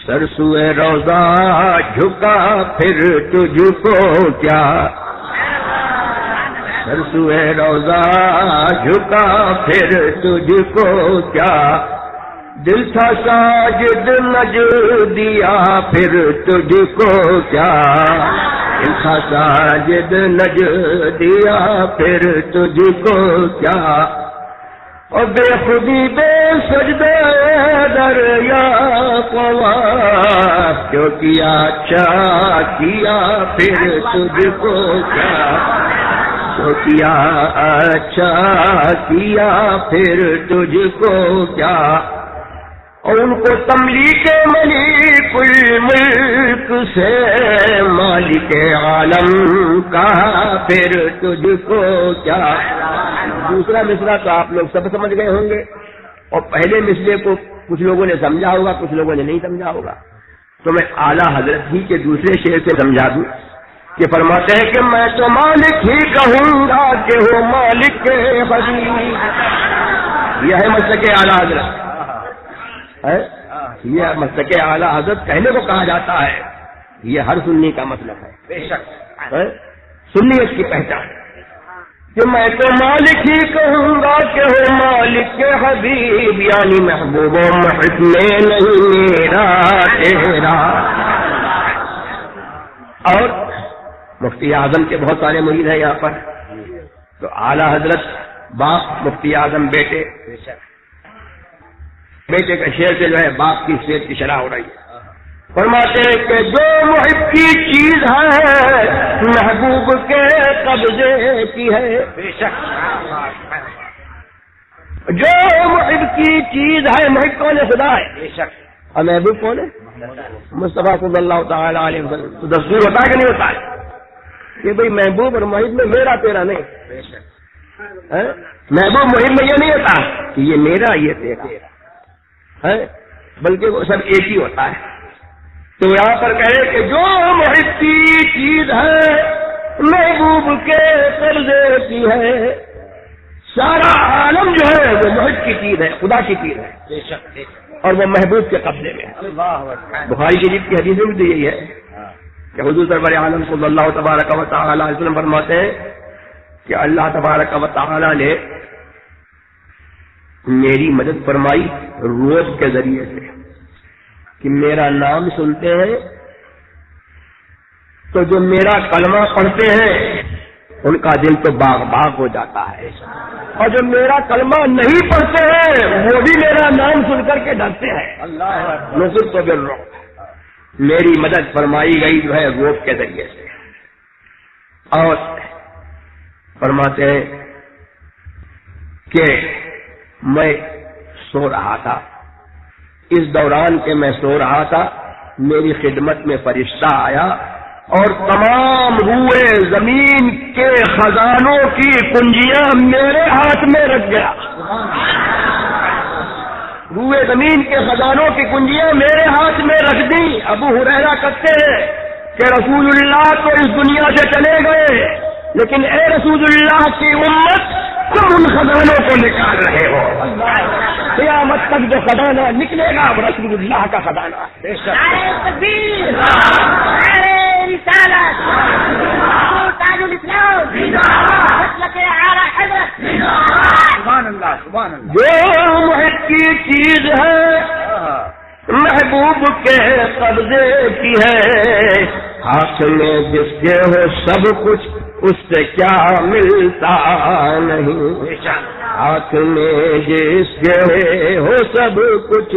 سر سوئے روضہ جھکا پھر تجھ کو کیا، سر سوئے روضہ جھکا پھر تجھ کو کیا، دل تھا ساجد نج دیا پھر تجھ کو کیا، دل تھا ساجد نج دیا پھر تجھ کو کیا، اور بے خودی بے سجدہ دریا پوا، کیوں کیا اچھا کیا پھر تجھ کو کیا، کیوں کیا اچھا کیا پھر تجھ کو کیا، اور ان کو تملیک ملیک الملک سے مالک عالم کا پھر تجھ کو کیا۔ دوسرا مصرع تو آپ لوگ سب سمجھ گئے ہوں گے، اور پہلے مصرعے کو کچھ لوگوں نے سمجھا ہوگا، کچھ لوگوں نے نہیں سمجھا ہوگا، تو میں اعلیٰ حضرت ہی کے دوسرے شعر سے سمجھا دوں کہ فرماتے ہیں کہ میں تو مالک ہی کہوں گا کہ ہو مالک کے حبیب، یہ ہے مسلک اعلیٰ حضرت، یہ مسلک اعلیٰ حضرت کہنے کو کہا جاتا ہے، یہ ہر سنی کا مسلک ہے، بے شک سنی اس کی پہچان کہ میں تو مالک ہی کہوں گا کہ ہو مالک کے حبیب، یعنی محبوب و محب میں نہیں میرا تیرا۔ اور مفتی اعظم کے بہت سارے مرید ہیں یہاں پر، تو اعلیٰ حضرت باپ، مفتی اعظم بیٹے، بیٹے کا شعر سے جو ہے باپ کی صحت کی شرح ہو رہی ہے۔ فرماتے ہیں کہ جو محب کی چیز ہے محبوب کے قبضے کی ہے، بے شک جو محب کی چیز ہے، محب کون ہے؟ خدا ہے، بے شک، اور محبوب کون ہے؟ مصطفیٰ صلی اللہ تعالی علیہ وسلم۔ تو دستور ہوتا ہے کہ نہیں ہوتا ہے کہ بھئی محبوب اور محب میں میرا تیرا نہیں، بے شک محبوب محب میں یہ نہیں ہوتا کہ یہ میرا یہ تیرا ہے، بلکہ وہ سب ایک ہی ہوتا ہے۔ تو یہاں پر کہے کہ جو محب کی چیز ہے محبوب کے قبضے کی ہے، سارا عالم جو ہے وہ محب کی چیز ہے، خدا کی چیز ہے، بے شک، اور وہ محبوب کے قبضے میں ہے۔ بخاری شریف کی حدیث میں بھی یہی ہے کہ حضور سرور عالم صلی اللہ تبارک و تعالی علیہ وسلم فرماتے ہیں کہ اللہ تبارک و تعالی نے میری مدد فرمائی روح کے ذریعے سے، کہ میرا نام سنتے ہیں تو جو میرا کلمہ پڑھتے ہیں ان کا دل تو باغ باغ ہو جاتا ہے، اور جو میرا کلمہ نہیں پڑھتے ہیں وہ بھی میرا نام سن کر کے ڈرتے ہیں۔ نصرت تو بالروح، میری مدد فرمائی گئی جو ہے روح کے ذریعے سے۔ اور فرماتے ہیں کہ میں سو رہا تھا، اس دوران کے میں سو رہا تھا میری خدمت میں فرشتہ آیا اور تمام روئے زمین کے خزانوں کی کنجیاں میرے ہاتھ میں رکھ گیا، روئے زمین کے خزانوں کی کنجیاں میرے ہاتھ میں رکھ دی۔ ابو ہریرہ کہتے ہیں کہ رسول اللہ تو اس دنیا سے چلے گئے، لیکن اے رسول اللہ کی امت تم ان خزانوں کو نکال رہے ہو، قیامت تک جو خزانہ نکلے گا وہ رسول اللہ کا خزانہ ہے۔ جو محب کی چیز ہے محبوب کے قبضے کی ہے، ہاتھ میں جس کے ہو سب کچھ اس سے کیا ملتا نہیں، ہاتھ میں جس کے ہو سب کچھ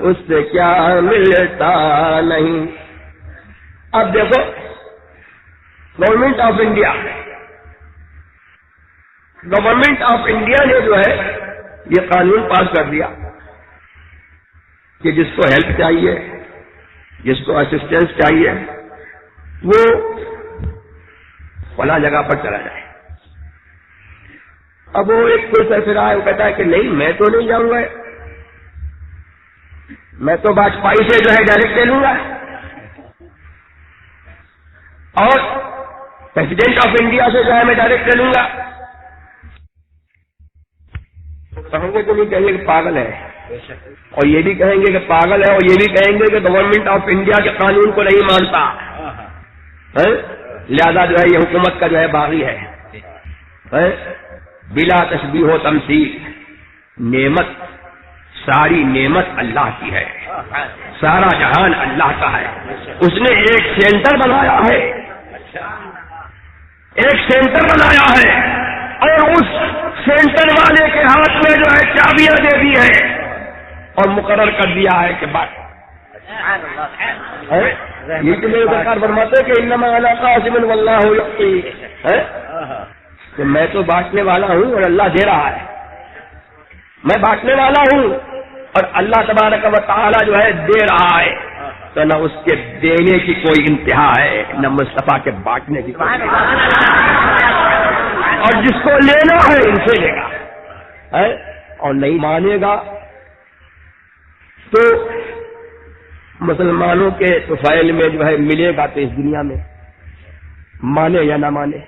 اس سے کیا ملتا نہیں۔ اب دیکھو گورنمنٹ آف انڈیا نے جو ہے یہ قانون پاس کر دیا کہ جس کو ہیلپ چاہیے، جس کو اسسٹنس چاہیے، وہ فلاں جگہ پر چلا جائے۔ اب وہ ایک کوئی سرفراہ ہے، وہ کہتا ہے کہ نہیں میں تو نہیں جاؤں گا، میں تو واجپئی سے جو ہے ڈائریکٹ لے لوں گا، اور پریزیڈنٹ آف انڈیا سے جو ہے میں ڈائریکٹ لے لوں گا۔ کہیں گے کہ نہیں، کہیں گے کہ پاگل ہے، اور یہ بھی کہیں گے کہ پاگل ہے، اور یہ بھی کہیں گے کہ گورنمنٹ آف انڈیا کے قانون کو نہیں مانتا، لہذا جو ہے یہ حکومت کا جو ہے باغی ہے۔ بلا تشبیہ و تمثیل، نعمت، ساری نعمت اللہ کی ہے، سارا جہان اللہ کا ہے۔ اس نے ایک سینٹر بنایا ہے، ایک سینٹر بنایا ہے، اور اس سینٹر والے کے ہاتھ میں جو ہے چابیاں دے دی ہے اور مقرر کر دیا ہے کہ بات یہ تو میرے سرکار فرماتے کہ انما انا قاسم واللہ یعطی، کہ میں تو بانٹنے والا ہوں اور اللہ دے رہا ہے، میں بانٹنے والا ہوں اور اللہ تبارک و تعالی جو ہے دے رہا ہے، تو نہ اس کے دینے کی کوئی انتہا ہے نہ مصطفیٰ کے بانٹنے کی کوئی اور جس کو لینا ہے ان سے لے گا، اور نہیں مانے گا تو مسلمانوں کے طفیل میں جو ہے ملے گا تو اس دنیا میں، مانے یا نہ مانے،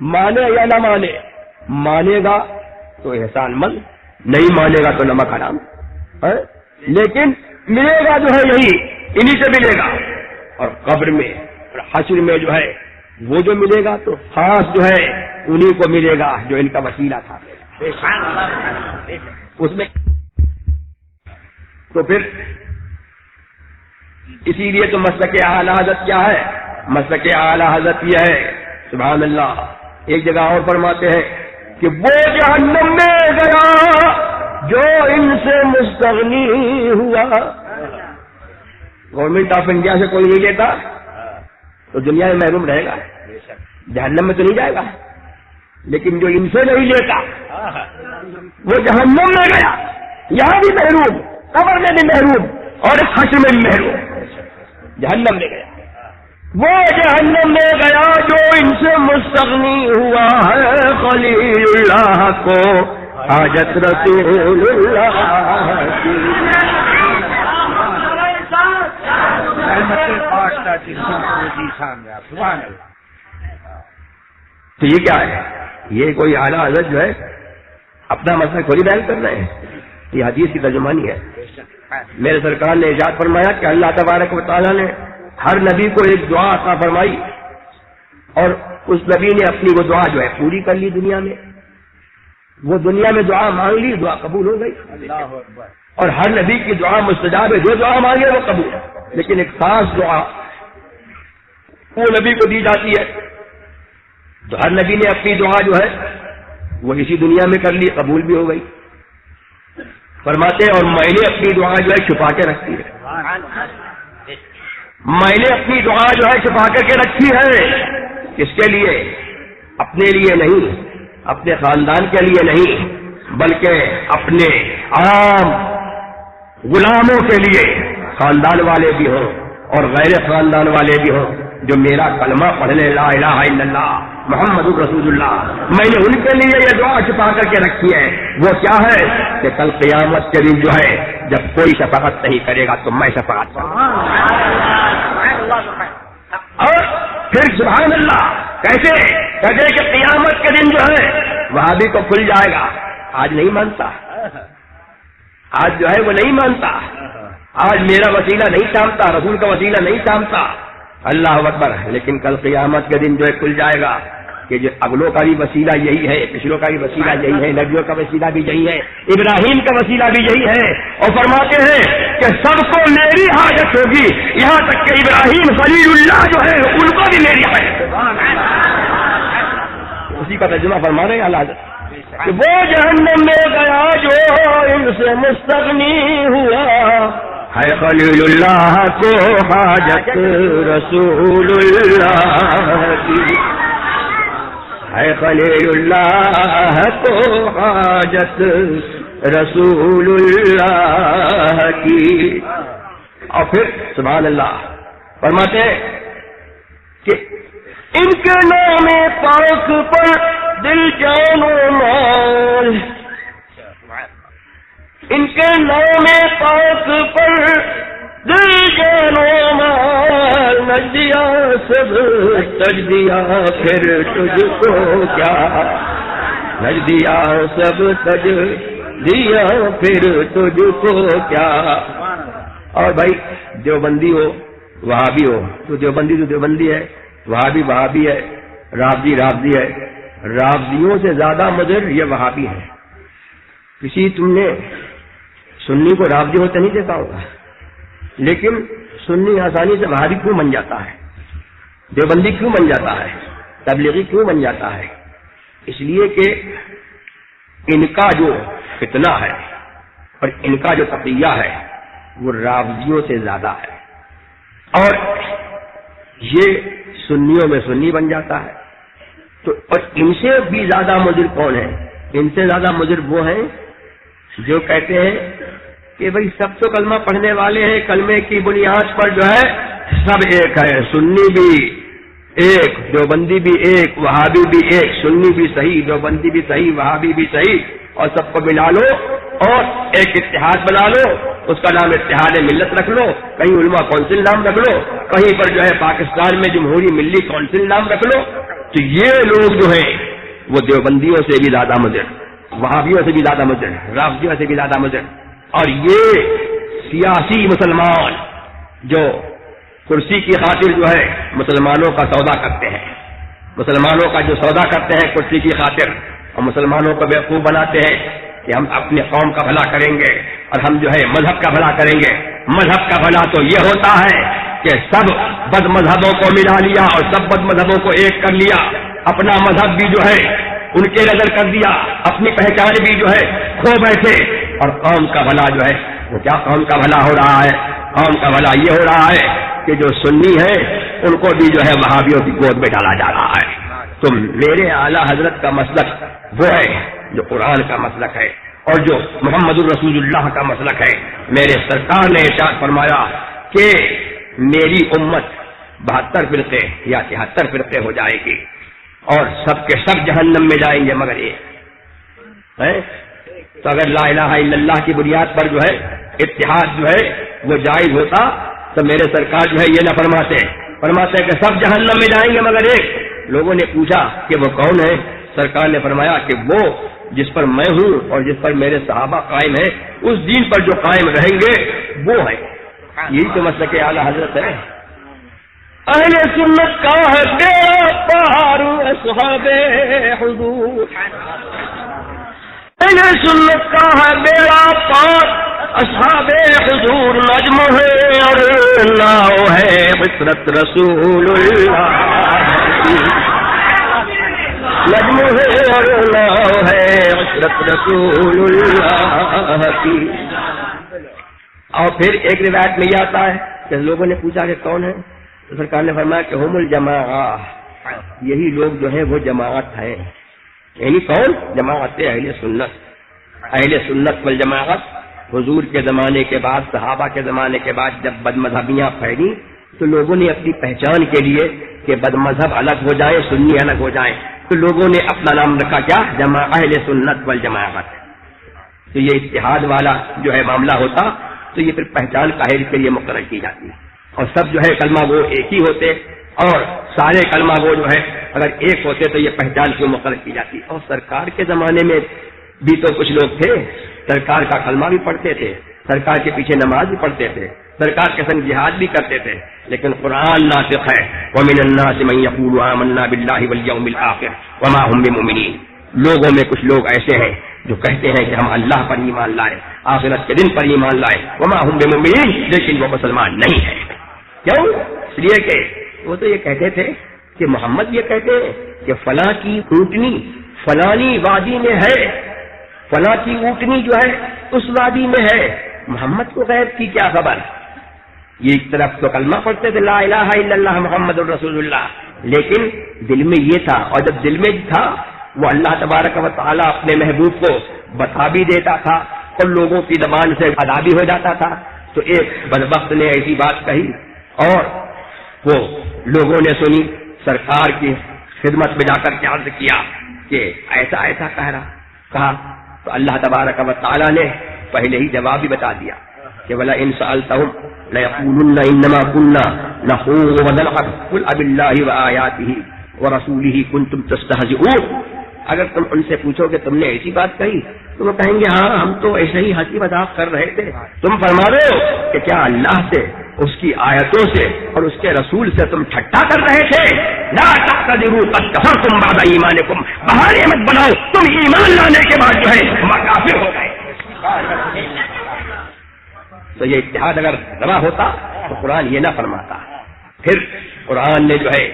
مانے یا نہ مانے، مانے گا تو احسان مند، نہیں مانے گا تو نمک حرام، لیکن ملے گا جو ہے یہی انہی سے ملے گا، اور قبر میں اور حشر میں جو ہے وہ جو ملے گا تو خاص جو ہے انہی کو ملے گا جو ان کا وسیلہ تھا اس میں۔ تو پھر اسی لیے تو مسلک اعلی حضرت کیا ہے؟ مسلک اعلی حضرت یہ ہے، سبحان اللہ، ایک جگہ اور فرماتے ہیں کہ وہ جہنم میں گیا جو ان سے مستغنی ہوا۔ گورنمنٹ آف انڈیا سے کوئی نہیں لیتا تو دنیا میں محروم رہے گا، جہنم میں تو نہیں جائے گا، لیکن جو ان سے نہیں لیتا وہ جہنم میں گیا، یہاں بھی محروم، قبر میں بھی محروم اور حشر میں بھی محروم، جہنم میں گیا۔ وہ جہنم میں گیا جو ان سے مستغنی ہوا ہے، خلیل اللہ کو حاجت رسول اللہ کی۔ تو یہ کیا ہے؟ یہ کوئی اعلیٰ حضرت جو ہے اپنا مسئلہ کھولی بیان کر رہے ہیں، یہ حدیث کی ترجمانی ہے۔ میرے سرکار نے ارشاد فرمایا کہ اللہ تبارک و تعالیٰ نے ہر نبی کو ایک دعا عطا فرمائی، اور اس نبی نے اپنی وہ دعا جو ہے پوری کر لی دنیا میں، وہ دنیا میں دعا مانگ لی، دعا قبول ہو گئی، اور ہر نبی کی دعا مستجاب ہے، جو دعا مانگے وہ قبول، لیکن ایک خاص دعا وہ نبی کو دی جاتی ہے، تو ہر نبی نے اپنی دعا جو ہے وہ اسی دنیا میں کر لی، قبول بھی ہو گئی۔ فرماتے ہیں اور میں نے اپنی دعا جو ہے چھپا کے رکھی ہے، میں نے اپنی دعا جو ہے چھپا کر کے رکھی ہے، کس کے لیے؟ اپنے لیے نہیں، اپنے خاندان کے لیے نہیں، بلکہ اپنے عام غلاموں کے لیے، خاندان والے بھی ہوں اور غیر خاندان والے بھی ہوں، جو میرا کلمہ پڑھ لے، لا الہ الا اللہ محمد رسول اللہ، میں نے ان کے لیے یہ دعا چھپا کر کے رکھی ہے۔ وہ کیا ہے کہ کل قیامت کے دن جو ہے جب کوئی شفاعت نہیں کرے گا تو میں شفاعت کروں گا، اور پھر سبحان اللہ کیسے کہتے کہ قیامت کے دن جو ہے وہابی کو کھل جائے گا، آج نہیں مانتا، آج جو ہے وہ نہیں مانتا، آج میرا وسیلہ نہیں چاہتا، رسول کا وسیلہ نہیں چاہتا، اللہ اکبر، لیکن کل قیامت کے دن جو ہے کھل جائے گا کہ جو اگلوں کا بھی وسیلہ یہی ہے، پچھلوں کا بھی وسیلہ یہی ہے، نبیوں کا وسیلہ بھی یہی ہے، ابراہیم کا وسیلہ بھی یہی ہے، اور فرماتے ہیں کہ سب کو میری حاجت ہوگی، یہاں تک کہ ابراہیم خلیل اللہ جو ہے ان کو بھی میری حاجت، اسی کا ترجمہ فرما رہے ہیں اللہ حضرت کہ وہ جہنم میں گیا جو ان سے مستغنی ہوا ہے، خلیل اللہ کو حاجت رسول اللہ کی، ہے خلیل اللہ کو حاجت رسول اللہ کی۔ اور پھر سبحان اللہ فرماتے ہیں کہ ان کے نام پاک پر دل جان و مال، ان کے نام پاک پر دل جان و مال، نجدیا سب تجدیا پھر تجھ کو کیا، نجدیا سب تج دیا پھر تجھ کو کیا. اور بھائی دیوبندی ہو وہابی ہو تو دیوبندی ہے، وہابی وہابی ہے، رافضی ہے. رافضیوں سے زیادہ مضر یہ وہابی ہے. کسی تم نے سنی کو رافضی ہوتے نہیں دیکھا ہوگا، لیکن سنی آسانی سے وہابی کیوں بن جاتا ہے، دیوبندی کیوں بن جاتا ہے، تبلیغی کیوں بن جاتا ہے؟ اس لیے کہ ان کا جو فتنہ ہے اور ان کا جو تقیہ ہے وہ رافضیوں سے زیادہ ہے. اور یہ سنیوں میں سنی بن جاتا ہے. تو اور ان سے بھی زیادہ مضر کون ہے؟ ان سے زیادہ مضر وہ ہیں جو کہتے ہیں کہ بھئی سب تو کلمہ پڑھنے والے ہیں، کلمے کی بنیاد پر جو ہے سب ایک ہے، سنی بھی ایک، دیوبندی بھی ایک، وہابی بھی ایک، سنی بھی صحیح، دیوبندی بھی صحیح، وہابی بھی صحیح، اور سب کو ملا لو اور ایک اتحاد بنا لو، اس کا نام اتحاد ملت رکھ لو، کہیں علماء کونسل نام رکھ لو، کہیں پر جو ہے پاکستان میں جمہوری ملی کونسل نام رکھ لو. تو یہ لوگ جو ہیں وہ دیوبندیوں سے بھی زیادہ مضر، وہابیوں سے بھی زیادہ مضر، رافضیوں سے بھی زیادہ مضر. اور یہ سیاسی مسلمان جو کرسی کی خاطر جو ہے مسلمانوں کا سودا کرتے ہیں، مسلمانوں کا جو سودا کرتے ہیں کرسی کی خاطر، اور مسلمانوں کو بیوقوف بناتے ہیں کہ ہم اپنے قوم کا بھلا کریں گے اور ہم جو ہے مذہب کا بھلا کریں گے. مذہب کا بھلا تو یہ ہوتا ہے کہ سب بد مذہبوں کو ملا لیا اور سب بد مذہبوں کو ایک کر لیا، اپنا مذہب بھی جو ہے ان کے نظر کر دیا، اپنی پہچان بھی جو ہے کھو بیٹھے، اور قوم کا بھلا جو ہے وہ کیا قوم کا بھلا ہو رہا ہے؟ قوم کا بھلا یہ ہو رہا ہے کہ جو سنی ہیں ان کو بھی جو ہے وہابیوں کی گود میں ڈالا جا رہا ہے. تو میرے اعلیٰ حضرت کا مسلک وہ ہے جو قرآن کا مسلک ہے اور جو محمد الرسول اللہ کا مسلک ہے. میرے سرکار نے ارشاد فرمایا کہ میری امت 72 فرقے یا 73 فرقے ہو جائے گی اور سب کے سب جہنم میں جائیں گے مگر ایک ہے. تو اگر لا الہ الا اللہ کی بنیاد پر جو ہے اتحاد جو ہے وہ جائز ہوتا تو میرے سرکار جو ہے یہ نہ فرماتے کہ سب جہنم میں جائیں گے مگر ایک. لوگوں نے پوچھا کہ وہ کون ہے؟ سرکار نے فرمایا کہ وہ جس پر میں ہوں اور جس پر میرے صحابہ قائم ہیں، اس دین پر جو قائم رہیں گے وہ ہے. یہی تو مسلک اعلیٰ حضرت ہے. اہل سنت کا ہے بیڑا پار اصحاب حضور، اہل سنت کا ہے بیڑا پار اصحاب حضور، نجم ہے اور ناؤ ہے فطرت رسول اللہ، نجم ہے اور ناؤ ہے فطرت رسول اللہ کی. اور پھر ایک روایت میں یہ آتا ہے کہ لوگوں نے پوچھا کہ کون ہے؟ تو سرکار نے فرمایا کہ ہم الجماعہ، یہی لوگ جو ہے وہ جماعت ہے. یعنی کون؟ جماعت اہل سنت. اہل سنت والجماعت حضور کے زمانے کے بعد، صحابہ کے زمانے کے بعد جب بد مذہبیاں پھیلی تو لوگوں نے اپنی پہچان کے لیے کہ بد مذہب الگ ہو جائے، سنی الگ ہو جائیں، تو لوگوں نے اپنا نام رکھا کیا؟ اہل سنت والجماعت. تو یہ اتحاد والا جو ہے معاملہ ہوتا تو یہ پھر پہچان قاہر کے لیے مقرر کی جاتی اور سب جو ہے کلمہ گو ایک ہی ہوتے، اور سارے کلمہ گو جو ہے اگر ایک ہوتے تو یہ پہچان کیوں مقرر کی جاتی. اور سرکار کے زمانے میں بھی تو کچھ لوگ تھے، سرکار کا کلمہ بھی پڑھتے تھے، سرکار کے پیچھے نماز بھی پڑھتے تھے، سرکار کے سنگ جہاد بھی کرتے تھے، لیکن قرآن ناطق ہے وَمِنَ النَّاسِ مَن يَقُولُ آمَنَّا بِاللَّهِ وَالْيَوْمِ الْآخِرِ وَمَا هُمْ بِمُؤْمِنِينَ. لوگوں میں کچھ لوگ ایسے ہیں جو کہتے ہیں کہ ہم اللہ پر ایمان لائے، آخرت کے دن پر ایمان لائے، وَمَا هُمْ بِمُؤْمِنِينَ، لیکن وہ مسلمان نہیں ہیں. کیوں؟ اس لیے کہ وہ تو یہ کہتے تھے کہ محمد یہ کہتے ہیں کہ فلاں کی اونٹنی فلانی وادی میں ہے، فلاں کی اونٹنی جو ہے اس وادی میں ہے. محمد کو غیب کی کیا خبر؟ یہ ایک طرف تو کلمہ پڑھتے تھے لا الہ الا اللہ محمد الرسول اللہ، لیکن دل میں یہ تھا، اور جب دل میں تھا وہ اللہ تبارک و تعالیٰ اپنے محبوب کو بتا بھی دیتا تھا اور لوگوں کی زبان سے ادا بھی ہو جاتا تھا. تو ایک بدبخت نے ایسی بات کہی اور وہ لوگوں نے سنی، سرکار کی خدمت میں جا کر کے عرض کیا کہ ایسا ایسا کہا تو اللہ تبارک و تعالیٰ نے پہلے ہی جواب بھی بتا دیا کہ وَلَئِن سَأَلْتَهُمْ لَيَقُولُنَّ إِنَّمَا كُنَّا نَخُوضُ وَنَلْعَبُ قُلْ أَبِاللَّهِ وَآيَاتِهِ وَرَسُولِهِ كُنتُمْ تَسْتَهْزِئُونَ. اگر تم ان سے پوچھو کہ تم نے ایسی بات کہی تو وہ کہیں گے ہاں ہم تو ایسے ہی ہنسی مذاق کر رہے تھے. تم فرما رہے ہو کہ کیا اللہ سے, اس کی آیتوں سے اور اس کے رسول سے تم ٹھٹا کر رہے تھے؟ لا تعتذروا قد کفرتم بعد ایمانکم, بہانے مت بناؤ, تم ایمان لانے کے بعد جو ہے کافر ہو گئے. تو یہ اتحاد اگر روا ہوتا تو قرآن یہ نہ فرماتا. پھر قرآن نے جو ہے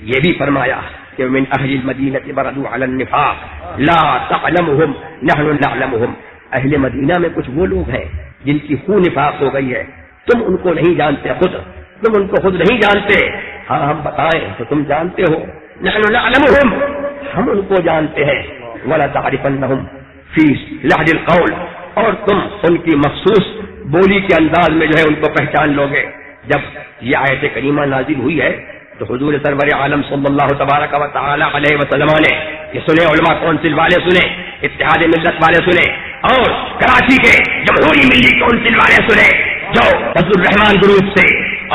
یہ بھی فرمایا کہ من اہل المدینہ مردوا علی النفاق لا تعلمهم نحن نعلمهم. اہل مدینہ میں کچھ وہ لوگ ہیں جن کی خون نفاق ہو گئی ہے, تم ان کو نہیں جانتے, تم ان کو خود نہیں جانتے, ہاں ہم بتائیں تو تم جانتے ہو. نحن نعلمهم, ہم ان کو جانتے ہیں. ولا تعرفنهم فی لحن القول, اور تم ان کی مخصوص بولی کے انداز میں جو ہے ان کو پہچان لو گے. جب یہ آیت کریمہ نازل ہوئی ہے تو حضور سرور عالم صلی اللہ تبارک و تعالی علیہ وسلم نے یہ سنے, علماء کونسل والے سنے, اتحاد ملت والے سنے, اور کراچی کے جمہوری ملی کونسل والے سنے, جو فضل الرحمان گروپ سے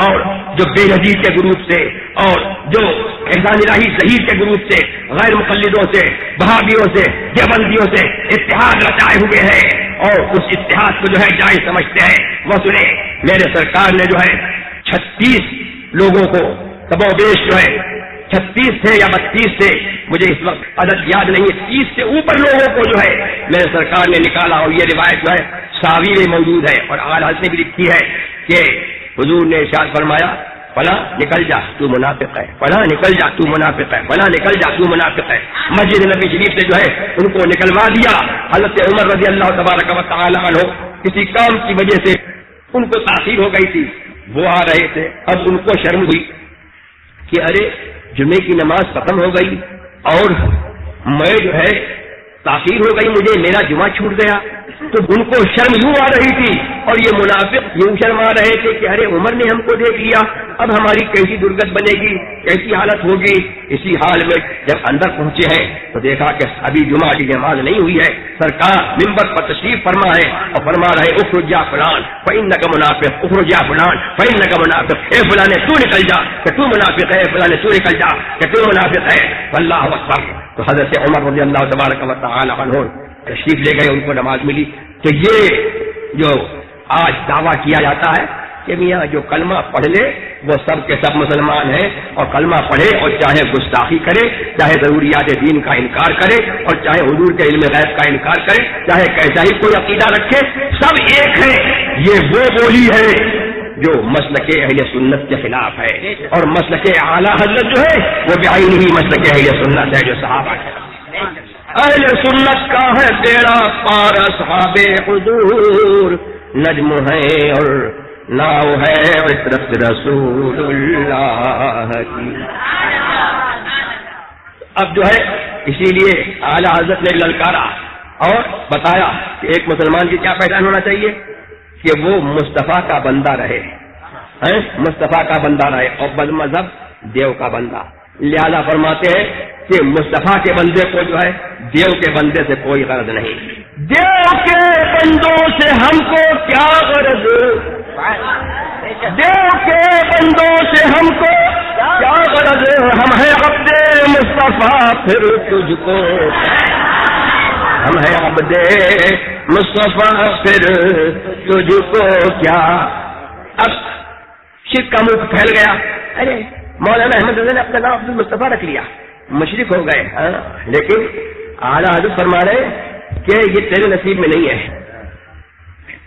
اور جو بے نظیر کے گروپ سے اور جو احسان الہی ظہیر کے گروپ سے, غیر مقلدوں سے, بہابیوں سے, دیوبندیوں سے اتحاد رچائے ہوئے ہیں اور اس اتحاد کو جو ہے جائز سمجھتے ہیں, وہ سنے. میرے سرکار نے جو ہے 36 لوگوں کو تب و بیش جو ہے 36 تھے یا 32 تھے, مجھے اس وقت عدد یاد نہیں ہے, 30 سے اوپر لوگوں کو جو ہے میرے سرکار نے نکالا. اور یہ روایت جو ہے ساوی میں موجود ہے اور اعلی حضرت نے بھی لکھی ہے کہ حضور نے ارشاد فرمایا فلاں نکل جا تو منافق ہے, فلاں نکل جا تو منافق ہے, فلاں نکل جا تو منافق ہے. مسجد نبی شریف سے جو ہے ان کو نکلوا دیا. حضرت عمر رضی اللہ تبارک و تعالی عنہ کسی کام کی وجہ سے ان کو تاخیر ہو گئی تھی, وہ آ رہے تھے. اب ان کو شرم ہوئی کہ ارے جمعے کی نماز ختم ہو گئی اور میں جو ہے تاخیر ہو گئی, مجھے میرا جمعہ چھوٹ گیا. تو ان کو شرم یوں آ رہی تھی اور یہ منافق یوں شرم آ رہے تھے کہ ارے عمر نے ہم کو دیکھ لیا, اب ہماری کیسی درگت بنے گی, کیسی حالت ہوگی. اسی حال میں جب اندر پہنچے ہیں تو دیکھا کہ ابھی جمعہ کی نماز نہیں ہوئی ہے. سرکار منبر پر تشریف فرما ہے اور فرما رہے اخرج یا فلان فإنک منافق, اخرج یا فلان فإنک منافق, اے فلاں تو نکل جا کہ تو منافق ہے, فلاں تو نکل جا کہ تو منافق ہے. اللہ اکبر. تو حضرت عمر رضی اللہ تبارک و تعالی عنہ تشریف لے گئے, ان کو نماز ملی. تو یہ جو آج دعویٰ کیا جاتا ہے کہ میاں جو کلمہ پڑھ لے وہ سب کے سب مسلمان ہیں, اور کلمہ پڑھے اور چاہے گستاخی کرے, چاہے ضروریات دین کا انکار کرے, اور چاہے حضور کے علم غیب کا انکار کرے, چاہے کیسا ہی کوئی عقیدہ رکھے, سب ایک ہے. یہ وہ بولی ہے جو مسلک اہل سنت کے خلاف ہے, اور مسلک اعلیٰ حضرت جو ہے وہ بعین ہی مسلک اہل سنت ہے جو صحابہ ہے. اہل سنت کا ہے بیڑا پار اصحاب حضور, نجم ہے اور ناؤ ہے عطرت رسول اللہ کی. اب جو ہے اسی لیے اعلیٰ حضرت نے للکارا اور بتایا کہ ایک مسلمان کی کیا پہچان ہونا چاہیے کہ وہ مصطفیٰ کا بندہ رہے, مصطفیٰ کا بندہ رہے, اور بد مذہب دیو کا بندہ. لہذا فرماتے ہیں کہ مصطفیٰ کے بندے کو جو ہے دیو کے بندے سے کوئی غرض نہیں. دیو کے بندوں سے ہم کو کیا غرض, دیو کے بندوں سے ہم کو کیا غرض, ہم ہیں عبد مصطفیٰ پھر تجھ کو, ہم ہیں عبد مصطفیٰ پھر تجھ کو کیا. اب شرک کا ملک پھیل گیا. ارے مولانا احمد رضا نے اپنا نام عبد المصطفیٰ رکھ لیا, مشرک ہو گئے. لیکن اعلیٰ حضرت فرما رہے کہ یہ تیرے نصیب میں نہیں ہے,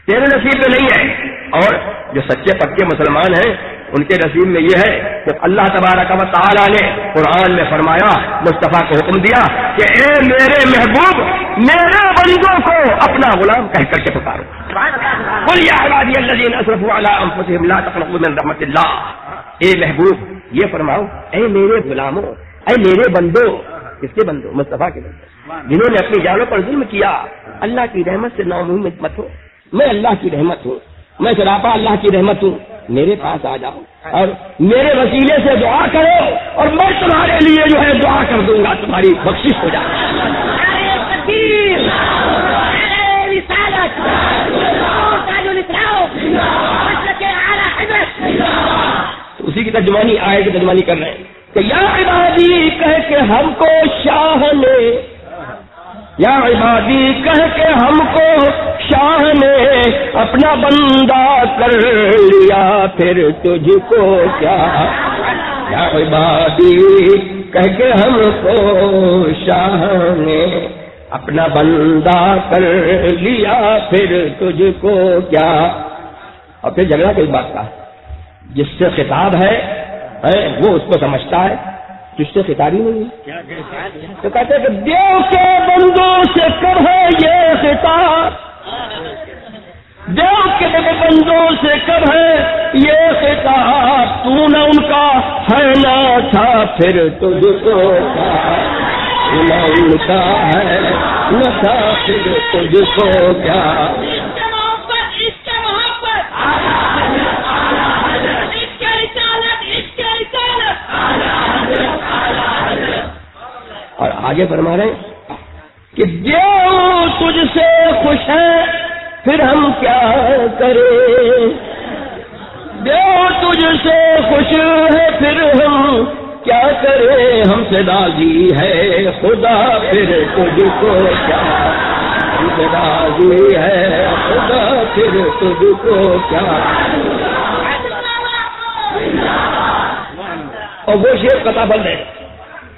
تیرے نصیب میں نہیں ہے. اور جو سچے پکے مسلمان ہیں ان کے نصیب میں یہ ہے کہ اللہ تبارک و تعالیٰ نے قرآن میں فرمایا, مصطفیٰ کو حکم دیا کہ اے میرے محبوب میرے بندوں کو اپنا غلام کہہ کر کے پکارو. قل یا عبادی الذین اسرفوا علی انفسہم لا تقنطوا من رحمت اللہ. اے محبوب یہ فرماؤ اے میرے غلاموں, اے میرے بندوں. کس کے بندوں؟ مصطفیٰ کے بندوں, جنہوں نے اپنی جانوں پر ظلم کیا. اللہ کی رحمت سے ناامید مت ہو, میں اللہ کی رحمت ہوں, میں سراپا اللہ کی رحمت ہوں. میرے پاس آ جاؤ اور میرے وسیلے سے دعا کرو اور میں تمہارے لیے جو ہے دعا کر دوں گا, تمہاری بخشش ہو جائے. اسی کی ترجمانی آئے کی ترجمانی کر رہے ہیں کہ یا عبادی کہہ کے ہم کو شاہ نے یا عبادی کہہ کے ہم کو شاہ نے اپنا بندہ کر لیا، پھر تجھ کو کیا، یا عبادی کہہ کے ہم کو شاہ نے اپنا بندہ کر لیا، پھر تجھ کو کیا۔ اور پھر جھگڑا کس بات کا؟ جس سے خطاب ہے وہ اس کو سمجھتا ہے، جس سے خطاب ہی نہیں ہے تو کہتے ہیں کہ دیو کے بندوں سے کب ہے یہ خطاب، دیو کے بندوں سے کب ہے یہ خطاب، تو نہ ان کا ہے نہ تھا، پھر تجھ کو کیا، نہ ان کا ہے نہ تھا، پھر تجھ کو کیا۔ اور آگے فرما رہے ہیں کہ جو تجھ سے خوش ہے پھر ہم کیا کریں، جو تجھ سے خوش ہے پھر ہم کیا کریں، ہم سے راضی ہے خدا پھر تجھ کو کیا، ہم سے راضی ہے خدا پھر تجھ کو کیا۔ اور وہ شیخ قطع بند ہے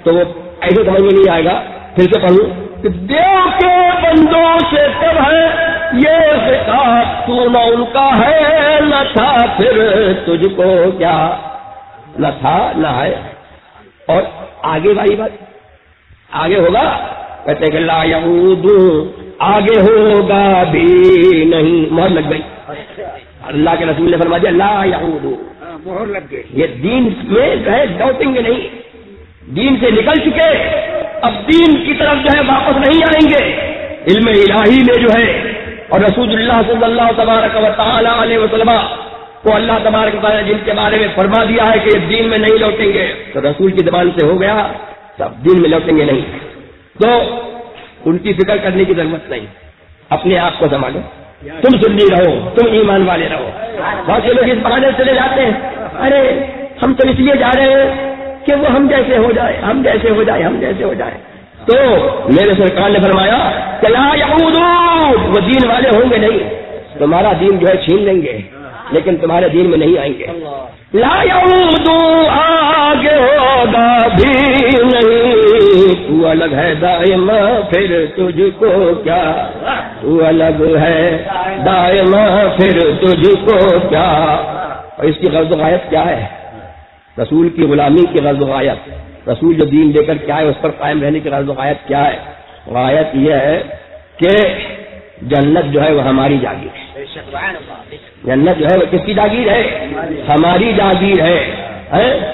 تو وہ ایسے سمجھ میں نہیں آئے گا، پھر سے پڑھوں کہ دیو کے بندوں سے کب ہے یہ خطاب، تو نہ ان کا ہے نہ تھا، پھر تجھ کو کیا، نہ تھا نہ ہے۔ اور آگے والی بات آگے ہوگا، کہتے کہ لا یعود، آگے ہوگا بھی نہیں، مہر لگ گئی، اللہ کے رسول نے فرما دیا لا یعود، مہر لگ گئی، یہ دین میں ہے ڈاؤٹیں گے نہیں، دین سے نکل چکے، اب دین کی طرف جو ہے واپس نہیں آئیں گے، علم الہی میں جو ہے اور رسول اللہ صلی اللہ تبارک و تعالی علیہ وسلم کو اللہ تبارک و تعالی جن کے بارے میں فرما دیا ہے کہ دین میں نہیں لوٹیں گے، تو رسول کی زبان سے ہو گیا تب دین میں لوٹیں گے نہیں، تو ان کی فکر کرنے کی ضرورت نہیں، اپنے آپ کو سنبھالو، تم سنی رہو، تم ایمان والے رہو۔ بہت سے لوگ اس بہانے چلے جاتے ہیں، ارے ہم تو اس لیے جا رہے ہیں کہ وہ ہم جیسے ہو جائے، ہم جیسے ہو جائے، ہم جیسے ہو جائے، تو میرے سرکار نے فرمایا کہ لا یعودون، وہ دین والے ہوں گے نہیں، تمہارا دین جو ہے چھین لیں گے لیکن تمہارے دین میں نہیں آئیں گے۔ لا یعودون، آگے ہوگا بھی نہیں، تو الگ ہے دائما پھر تجھ کو کیا، تو الگ ہے دائما پھر تجھ کو کیا۔ اور اس کی غرض و غایت کیا ہے؟ رسول کی غلامی کی غرض و غایت، رسول جو دین لے کر کے آئے اس پر قائم رہنے کی غرض و غایت کیا ہے؟ غایت یہ ہے کہ جنت جو ہے وہ ہماری جاگیر ہے، جنت جو ہے وہ کس کی جاگیر ہے؟ ہماری جاگیر ہے،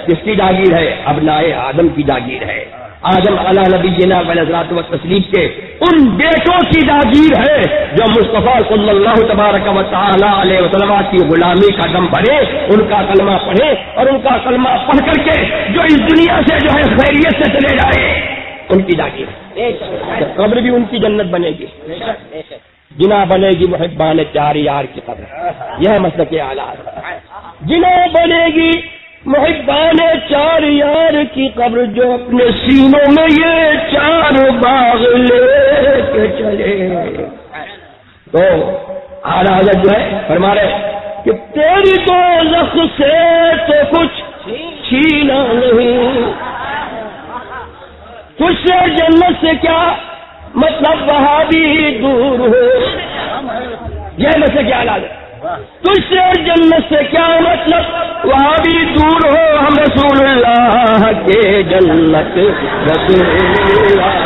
کس کی جاگیر ہے؟ ابنائے آدم کی جاگیر ہے، آدم علی نبینا علیہ الصلوۃ والتسلیم کے ان بیٹوں کی جاگیر ہے جو مصطفیٰ صلی اللہ تبارک و تعالی علیہ وسلم کی غلامی کا دم بھرے، ان کا کلمہ پڑھے اور ان کا کلمہ پڑھ کر کے جو اس دنیا سے جو ہے خیریت سے چلے جائے، ان کی جاگیر ہے۔ قبر بھی ان کی جنت بنے گی، جنا بنے گی محبان چار یار کی قبر، یہ مسلک اعلیٰ، جنا بنے گی محبان چار یار کی قبر جو اپنے سینوں میں یہ چار باغ لے کے چلے۔ تو اعلیٰ حضرت جو ہے فرما رہے کہ تیری دوزخ سے تو کچھ چھینا نہیں، تجھ سے جنت سے کیا مطلب وہاں بھی دور ہو، یہ مسئلہ کیا اعلیٰ ہے، تجھ سے جنت سے کیا مطلب وہاں بھی دور ہو، ہم رسول اللہ کے جنت رسول اللہ،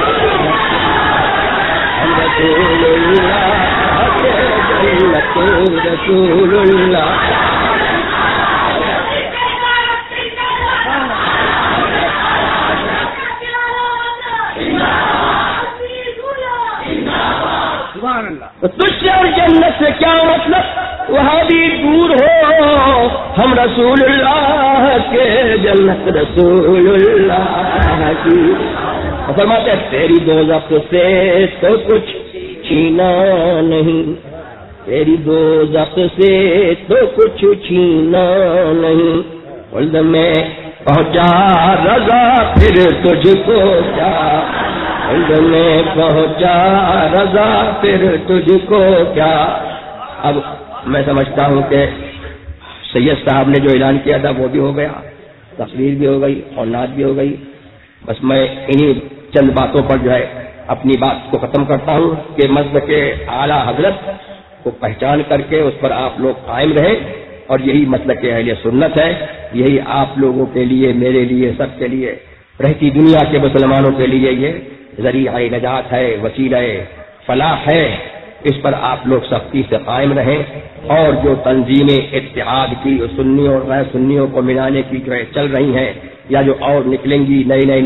ہم رسول اللہ کے جنت رسول اللہ۔ تجھ سے اور جنت سے کیا مطلب وہاں بھی دور ہو، ہم رسول اللہ کے جنت رسول اللہ کی۔ فرماتے ہیں تیری دوزخ سے تو کچھ چھینا نہیں، تیری دوزخ سے تو کچھ چھینا نہیں، خلد میں پہنچا رضا پھر تجھ کو کیا، میں پہنچا رضا پھر تجھ کو کیا. اب میں سمجھتا ہوں کہ سید صاحب نے جو اعلان کیا تھا وہ بھی ہو گیا, تقریر بھی ہو گئی اور نعت بھی ہو گئی. بس میں انہی چند باتوں پر جو ہے اپنی بات کو ختم کرتا ہوں کہ مسلک کے اعلیٰ حضرت کو پہچان کر کے اس پر آپ لوگ قائم رہیں, اور یہی مسلک اہل سنت ہے. یہی آپ لوگوں کے لیے, میرے لیے, سب کے لیے, رہتی دنیا کے مسلمانوں کے لیے یہ ذریعہ نجات ہے, وسیلہ فلاح ہے. اس پر آپ لوگ سختی سے قائم رہیں, اور جو تنظیمیں اتحاد کی سنیوں اور غیر سنیوں کو ملانے کی جو چل رہی ہیں یا جو اور نکلیں گی نئی نئی